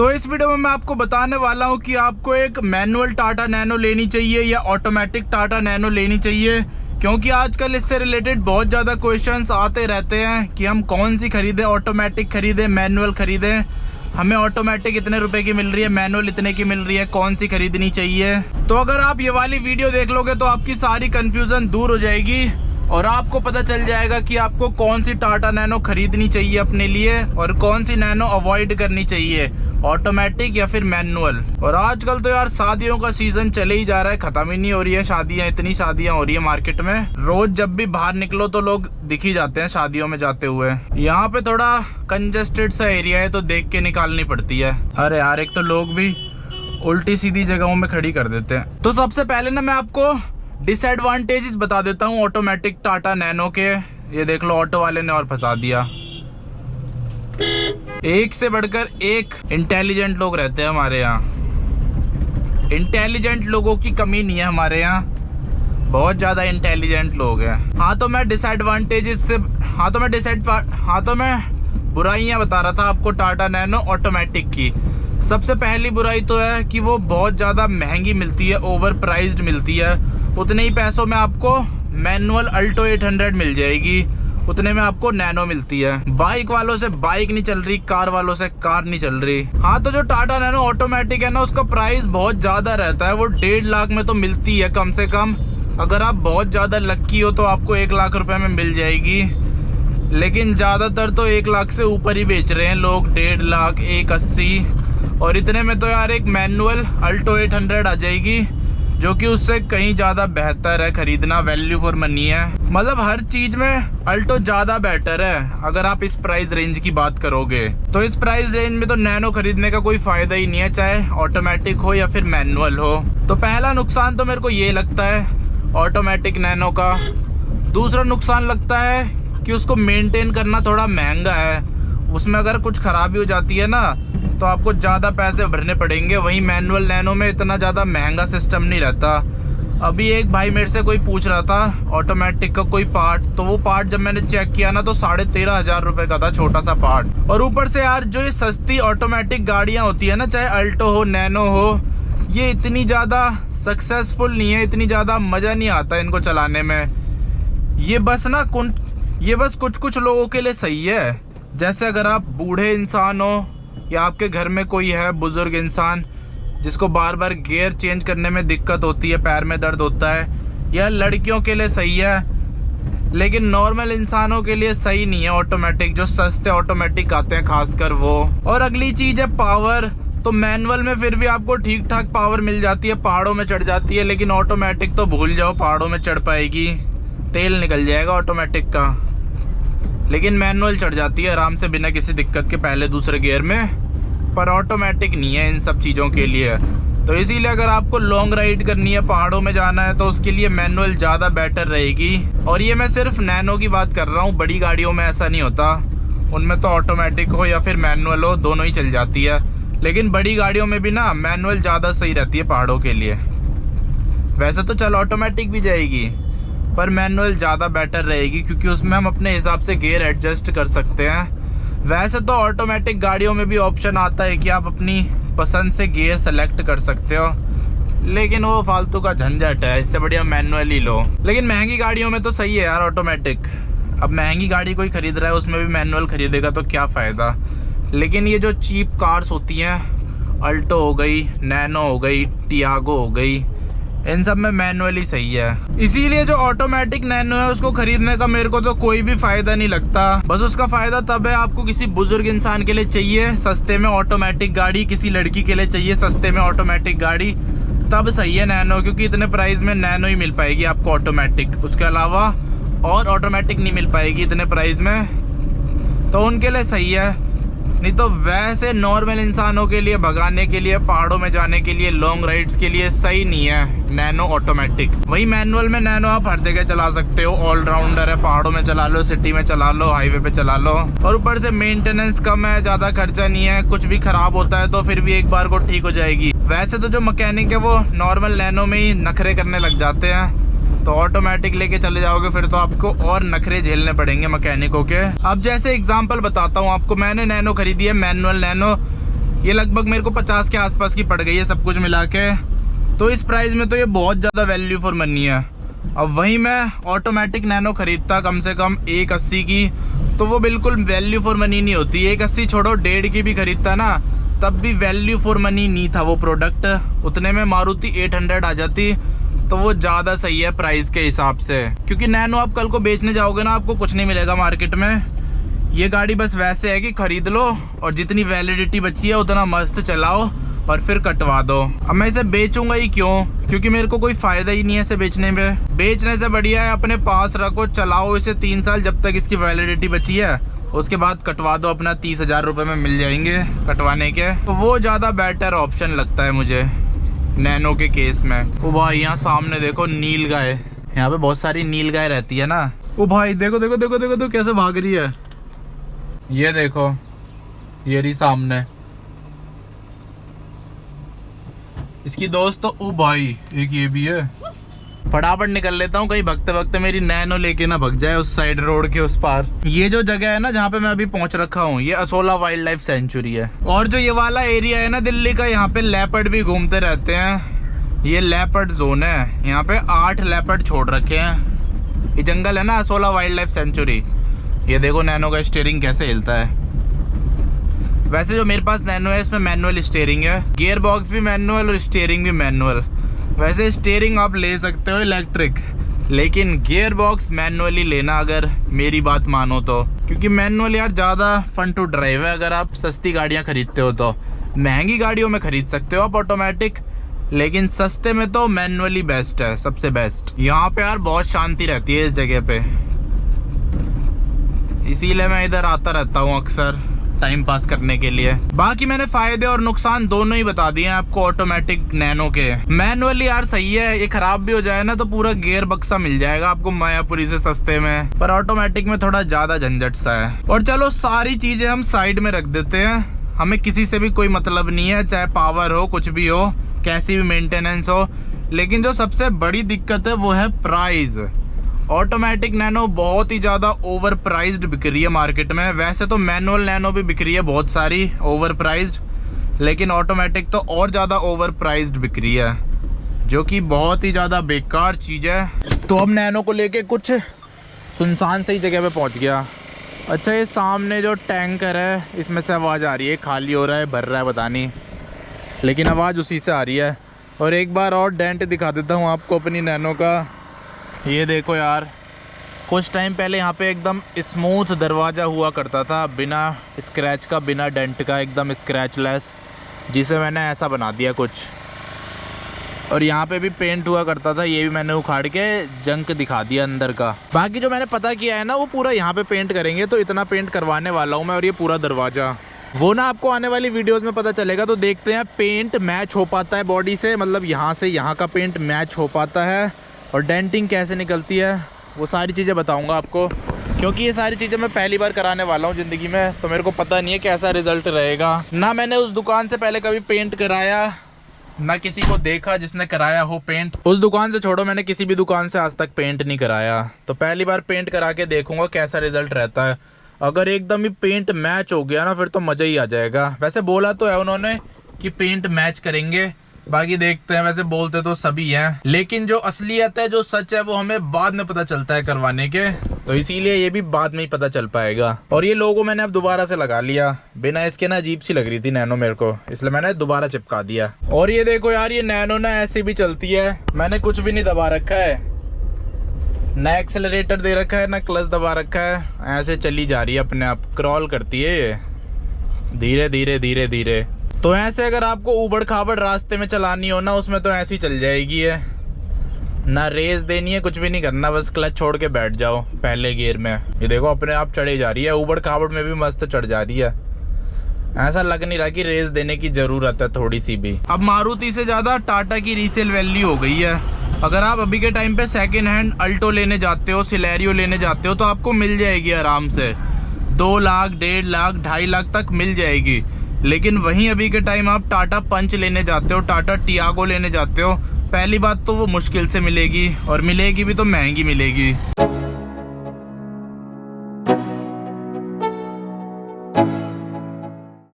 तो इस वीडियो में मैं आपको बताने वाला हूं कि आपको एक मैनुअल टाटा नैनो लेनी चाहिए या ऑटोमेटिक टाटा नैनो लेनी चाहिए, क्योंकि आजकल इससे रिलेटेड बहुत ज़्यादा क्वेश्चंस आते रहते हैं कि हम कौन सी खरीदें, ऑटोमेटिक खरीदें, मैनुअल खरीदें, हमें ऑटोमेटिक इतने रुपए की मिल रही है, मैनुअल इतने की मिल रही है, कौन सी खरीदनी चाहिए। तो अगर आप ये वाली वीडियो देख लोगे तो आपकी सारी कन्फ्यूज़न दूर हो जाएगी और आपको पता चल जाएगा कि आपको कौन सी टाटा नैनो खरीदनी चाहिए अपने लिए और कौन सी नैनो अवॉइड करनी चाहिए, ऑटोमेटिक या फिर मैनुअल। और आजकल तो यार शादियों का सीजन चले ही जा रहा है, खत्म ही नहीं हो रही है शादियां, इतनी शादियां हो रही है मार्केट में। रोज जब भी बाहर निकलो तो लोग दिख ही जाते हैं शादियों में जाते हुए। यहाँ पे थोड़ा कंजेस्टेड सा एरिया है तो देख के निकालनी पड़ती है। अरे यार, एक तो लोग भी उल्टी सीधी जगहों में खड़ी कर देते हैं। तो सबसे पहले ना मैं आपको डिसएडवांटेजेस बता देता हूँ ऑटोमेटिक टाटा नैनो के। ये देख लो, ऑटो वाले ने और फंसा दिया। एक से बढ़कर एक इंटेलिजेंट लोग रहते हैं हमारे यहाँ। इंटेलिजेंट लोगों की कमी नहीं है हमारे यहाँ, बहुत ज़्यादा इंटेलिजेंट लोग हैं। हाँ तो मैं बुराइयाँ बता रहा था आपको टाटा नैनो ऑटोमेटिक की। सबसे पहली बुराई तो है कि वो बहुत ज़्यादा महंगी मिलती है, ओवर प्राइज्ड मिलती है। उतने ही पैसों में आपको मैनुअल अल्टो 800 मिल जाएगी, उतने में आपको नैनो मिलती है। बाइक वालों से बाइक नहीं चल रही, कार वालों से कार नहीं चल रही। हाँ तो जो टाटा नैनो ऑटोमेटिक है ना, उसका प्राइस बहुत ज़्यादा रहता है। वो 1.5 लाख में तो मिलती है कम से कम। अगर आप बहुत ज़्यादा लक्की हो तो आपको 1 लाख रुपए में मिल जाएगी, लेकिन ज़्यादातर तो 1 लाख से ऊपर ही बेच रहे हैं लोग, 1.5 लाख, 180। और इतने में तो यार एक मैनुअल अल्टो 800 आ जाएगी, जो कि उससे कहीं ज़्यादा बेहतर है खरीदना, वैल्यू फॉर मनी है। मतलब हर चीज़ में अल्टो ज़्यादा बेटर है अगर आप इस प्राइस रेंज की बात करोगे। तो इस प्राइस रेंज में तो नैनो खरीदने का कोई फ़ायदा ही नहीं है, चाहे ऑटोमेटिक हो या फिर मैनुअल हो। तो पहला नुकसान तो मेरे को ये लगता है ऑटोमेटिक नैनो का। दूसरा नुकसान लगता है कि उसको मेनटेन करना थोड़ा महंगा है। उसमें अगर कुछ खराबी हो जाती है ना तो आपको ज़्यादा पैसे भरने पड़ेंगे। वहीं मैनुअल नैनो में इतना ज़्यादा महंगा सिस्टम नहीं रहता। अभी एक भाई मेरे से कोई पूछ रहा था ऑटोमेटिक का कोई पार्ट, तो वो पार्ट जब मैंने चेक किया ना तो 13,500 रुपये का था, छोटा सा पार्ट। और ऊपर से यार जो ये सस्ती ऑटोमेटिक गाड़ियाँ होती है ना, चाहे अल्टो हो, नैनो हो, ये इतनी ज़्यादा सक्सेसफुल नहीं है, इतनी ज़्यादा मज़ा नहीं आता इनको चलाने में। ये बस कुछ कुछ लोगों के लिए सही है। जैसे अगर आप बूढ़े इंसान हो या आपके घर में कोई है बुजुर्ग इंसान जिसको बार बार गियर चेंज करने में दिक्कत होती है, पैर में दर्द होता है, यह लड़कियों के लिए सही है। लेकिन नॉर्मल इंसानों के लिए सही नहीं है ऑटोमेटिक, जो सस्ते ऑटोमेटिक आते हैं खासकर वो। और अगली चीज़ है पावर। तो मैनुअल में फिर भी आपको ठीक ठाक पावर मिल जाती है, पहाड़ों में चढ़ जाती है, लेकिन ऑटोमेटिक तो भूल जाओ, पहाड़ों में चढ़ पाएगी, तेल निकल जाएगा ऑटोमेटिक का। लेकिन मैनुअल चढ़ जाती है आराम से बिना किसी दिक्कत के पहले दूसरे गियर में, पर ऑटोमेटिक नहीं है इन सब चीज़ों के लिए। तो इसीलिए अगर आपको लॉन्ग राइड करनी है, पहाड़ों में जाना है, तो उसके लिए मैनुअल ज़्यादा बेटर रहेगी। और ये मैं सिर्फ नैनो की बात कर रहा हूँ, बड़ी गाड़ियों में ऐसा नहीं होता। उनमें तो ऑटोमेटिक हो या फिर मैनुअल हो, दोनों ही चल जाती है। लेकिन बड़ी गाड़ियों में भी ना मैनुअल ज़्यादा सही रहती है पहाड़ों के लिए। वैसे तो चल ऑटोमेटिक भी जाएगी, पर मैनुअल ज़्यादा बेटर रहेगी, क्योंकि उसमें हम अपने हिसाब से गियर एडजस्ट कर सकते हैं। वैसे तो ऑटोमेटिक गाड़ियों में भी ऑप्शन आता है कि आप अपनी पसंद से गियर सेलेक्ट कर सकते हो, लेकिन वो फालतू का झंझट है, इससे बढ़िया मैनुअल ही लो। लेकिन महंगी गाड़ियों में तो सही है यार ऑटोमेटिक। अब महंगी गाड़ी कोई खरीद रहा है, उसमें भी मैनुअल खरीदेगा तो क्या फ़ायदा। लेकिन ये जो चीप कार्स होती हैं, अल्टो हो गई, नैनो हो गई, टियागो हो गई, इन सब में मैनुअल ही सही है। इसीलिए जो ऑटोमेटिक नैनो है उसको खरीदने का मेरे को तो कोई भी फायदा नहीं लगता। बस उसका फायदा तब है आपको किसी बुजुर्ग इंसान के लिए चाहिए सस्ते में ऑटोमेटिक गाड़ी, किसी लड़की के लिए चाहिए सस्ते में ऑटोमेटिक गाड़ी, तब सही है नैनो, क्योंकि इतने प्राइस में नैनो ही मिल पाएगी आपको ऑटोमेटिक। उसके अलावा और ऑटोमेटिक नहीं मिल पाएगी इतने प्राइस में, तो उनके लिए सही है। नहीं तो वैसे नॉर्मल इंसानों के लिए, भगाने के लिए, पहाड़ों में जाने के लिए, लॉन्ग राइड्स के लिए सही नहीं है नैनो ऑटोमेटिक। वही मैनुअल में नैनो आप हर जगह चला सकते हो, ऑलराउंडर है, पहाड़ों में चला लो, सिटी में चला लो, हाईवे पे चला लो। और ऊपर से मेंटेनेंस कम है, ज़्यादा खर्चा नहीं है, कुछ भी खराब होता है तो फिर भी एक बार को ठीक हो जाएगी। वैसे तो जो मैकेनिक है वो नॉर्मल नैनो में ही नखरे करने लग जाते हैं, तो ऑटोमेटिक लेके चले जाओगे फिर तो आपको और नखरे झेलने पड़ेंगे मैकेनिकों के। अब जैसे एग्जांपल बताता हूँ आपको, मैंने नैनो खरीदी है, मैनुअल नैनो, ये लगभग मेरे को 50 के आसपास की पड़ गई है सब कुछ मिला के। तो इस प्राइस में तो ये बहुत ज़्यादा वैल्यू फॉर मनी है। अब वहीं मैं ऑटोमेटिक नैनो ख़रीदता कम से कम 180 की, तो वो बिल्कुल वैल्यू फॉर मनी नहीं होती। 180 छोड़ो, 1.5 की भी ख़रीदता ना, तब भी वैल्यू फॉर मनी नहीं था वो प्रोडक्ट। उतने में मारुति 800 आ जाती, तो वो ज़्यादा सही है प्राइस के हिसाब से। क्योंकि नैनो आप कल को बेचने जाओगे ना, आपको कुछ नहीं मिलेगा मार्केट में। ये गाड़ी बस वैसे है कि ख़रीद लो और जितनी वैलिडिटी बची है उतना मस्त चलाओ और फिर कटवा दो। अब मैं इसे बेचूंगा ही क्यों, क्योंकि मेरे को कोई फ़ायदा ही नहीं है इसे बेचने में। बेचने से बढ़िया है अपने पास रखो, चलाओ इसे 3 साल जब तक इसकी वैलिडिटी बची है, उसके बाद कटवा दो। अपना 30,000 रुपये में मिल जाएंगे कटवाने के, तो वो ज़्यादा बेटर ऑप्शन लगता है मुझे नैनो के केस में। ओ भाई यहाँ सामने देखो नील गाय, यहाँ पे बहुत सारी नील गाय रहती है ना। ओ भाई देखो देखो देखो देखो देखो कैसे भाग रही है। ये देखो, ये रही सामने इसकी दोस्त। तो ओ भाई एक ये भी है। फटाफट निकल लेता हूँ, कहीं भगते भगते मेरी नैनो लेके ना भग जाए उस साइड रोड के उस पार। ये जो जगह है ना जहाँ पे मैं अभी पहुँच रखा हूँ, ये असोला वाइल्ड लाइफ सेंचुरी है। और जो ये वाला एरिया है ना दिल्ली का, यहाँ पे लेपर्ड भी घूमते रहते हैं। ये लेपर्ड जोन है, यहाँ पे 8 लेपर्ड छोड़ रखे हैं। ये जंगल है ना असोला वाइल्ड लाइफ सेंचुरी। ये देखो नैनो का स्टीयरिंग कैसे हिलता है। वैसे जो मेरे पास नैनो है इसमें मैनुअल स्टीयरिंग है, गियर बॉक्स भी मैनुअल और स्टीयरिंग भी मैनुअल। वैसे स्टीयरिंग आप ले सकते हो इलेक्ट्रिक, लेकिन गियर बॉक्स मैनुअली लेना अगर मेरी बात मानो तो, क्योंकि मैनुअल यार ज़्यादा फन टू ड्राइव है। अगर आप सस्ती गाड़ियाँ खरीदते हो तो महंगी गाड़ियों में खरीद सकते हो आप ऑटोमेटिक, लेकिन सस्ते में तो मैनुअली बेस्ट है, सबसे बेस्ट। यहाँ पे यार बहुत शांति रहती है इस जगह पे, इसीलिए मैं इधर आता रहता हूँ अक्सर टाइम पास करने के लिए। बाकी मैंने फायदे और नुकसान दोनों ही बता दिए हैं आपको ऑटोमेटिक नैनो के। मैनुअली यार सही है, ये खराब भी हो जाए ना तो पूरा गियर बक्सा मिल जाएगा आपको मायापुरी से सस्ते में, पर ऑटोमेटिक में थोड़ा ज्यादा झंझट सा है। और चलो सारी चीजें हम साइड में रख देते हैं, हमें किसी से भी कोई मतलब नहीं है, चाहे पावर हो कुछ भी हो, कैसी भी मेंटेनेंस हो। लेकिन जो सबसे बड़ी दिक्कत है वो है प्राइस। ऑटोमेटिक नैनो बहुत ही ज़्यादा ओवर प्राइज्ड बिक रही है मार्केट में। वैसे तो मैनुअल नैनो भी बिक रही है बहुत सारी ओवर प्राइज्ड, लेकिन ऑटोमेटिक तो और ज़्यादा ओवर प्राइज्ड बिक रही है, जो कि बहुत ही ज़्यादा बेकार चीज़ है। तो अब नैनो को लेके कुछ सुनसान सही जगह पे पहुंच गया। अच्छा ये सामने जो टैंकर है इसमें से आवाज़ आ रही है, खाली हो रहा है भर रहा है पता नहीं, लेकिन आवाज़ उसी से आ रही है। और एक बार और डेंट दिखा देता हूँ आपको अपनी नैनो का। ये देखो यार, कुछ टाइम पहले यहाँ पे एकदम स्मूथ दरवाज़ा हुआ करता था, बिना स्क्रैच का, बिना डेंट का, एकदम स्क्रैचलेस, जिसे मैंने ऐसा बना दिया कुछ। और यहाँ पे भी पेंट हुआ करता था, ये भी मैंने उखाड़ के जंक दिखा दिया अंदर का। बाकी जो मैंने पता किया है ना वो पूरा यहाँ पे पेंट करेंगे, तो इतना पेंट करवाने वाला हूँ मैं। और ये पूरा दरवाज़ा वो ना आपको आने वाली वीडियोस में पता चलेगा, तो देखते हैं पेंट मैच हो पाता है बॉडी से, मतलब यहाँ से यहाँ का पेंट मैच हो पाता है और डेंटिंग कैसे निकलती है, वो सारी चीज़ें बताऊंगा आपको। क्योंकि ये सारी चीज़ें मैं पहली बार कराने वाला हूँ ज़िंदगी में, तो मेरे को पता नहीं है कैसा रिज़ल्ट रहेगा। ना मैंने उस दुकान से पहले कभी पेंट कराया, ना किसी को देखा जिसने कराया हो पेंट। उस दुकान से छोड़ो, मैंने किसी भी दुकान से आज तक पेंट नहीं कराया, तो पहली बार पेंट करा के देखूंगा कैसा रिज़ल्ट रहता है। अगर एकदम ही पेंट मैच हो गया ना फिर तो मज़ा ही आ जाएगा। वैसे बोला तो है उन्होंने कि पेंट मैच करेंगे, बाकी देखते हैं। वैसे बोलते तो सभी हैं, लेकिन जो असलियत है, जो सच है, वो हमें बाद में पता चलता है करवाने के, तो इसीलिए ये भी बाद में ही पता चल पाएगा। और ये लोगो मैंने अब दोबारा से लगा लिया, बिना इसके ना अजीब सी लग रही थी नैनो मेरे को, इसलिए मैंने दोबारा चिपका दिया। और ये देखो यार, ये नैनो ना ऐसे भी चलती है, मैंने कुछ भी नहीं दबा रखा है, ना एक्सेलरेटर दे रखा है, ना क्लच दबा रखा है, ऐसे चली जा रही है अपने आप, क्रॉल करती है ये धीरे धीरे धीरे धीरे। तो ऐसे अगर आपको उबड़ खाबड़ रास्ते में चलानी हो ना, उसमें तो ऐसी चल जाएगी है, ना रेस देनी है, कुछ भी नहीं करना, बस क्लच छोड़ के बैठ जाओ पहले गियर में। ये देखो अपने आप चढ़ी जा रही है, उबड़ खाबड़ में भी मस्त चढ़ जा रही है, ऐसा लग नहीं रहा कि रेस देने की जरूरत है थोड़ी सी भी। अब मारुति से ज़्यादा टाटा की रीसेल वैल्यू हो गई है। अगर आप अभी के टाइम पे सेकेंड हैंड अल्टो लेने जाते हो, सिलेरियो लेने जाते हो, तो आपको मिल जाएगी आराम से 2 लाख, 1.5 लाख, 2.5 लाख तक मिल जाएगी। लेकिन वहीं अभी के टाइम आप टाटा पंच लेने जाते हो, टाटा टियागो लेने जाते हो, पहली बात तो वो मुश्किल से मिलेगी, और मिलेगी भी तो महंगी मिलेगी।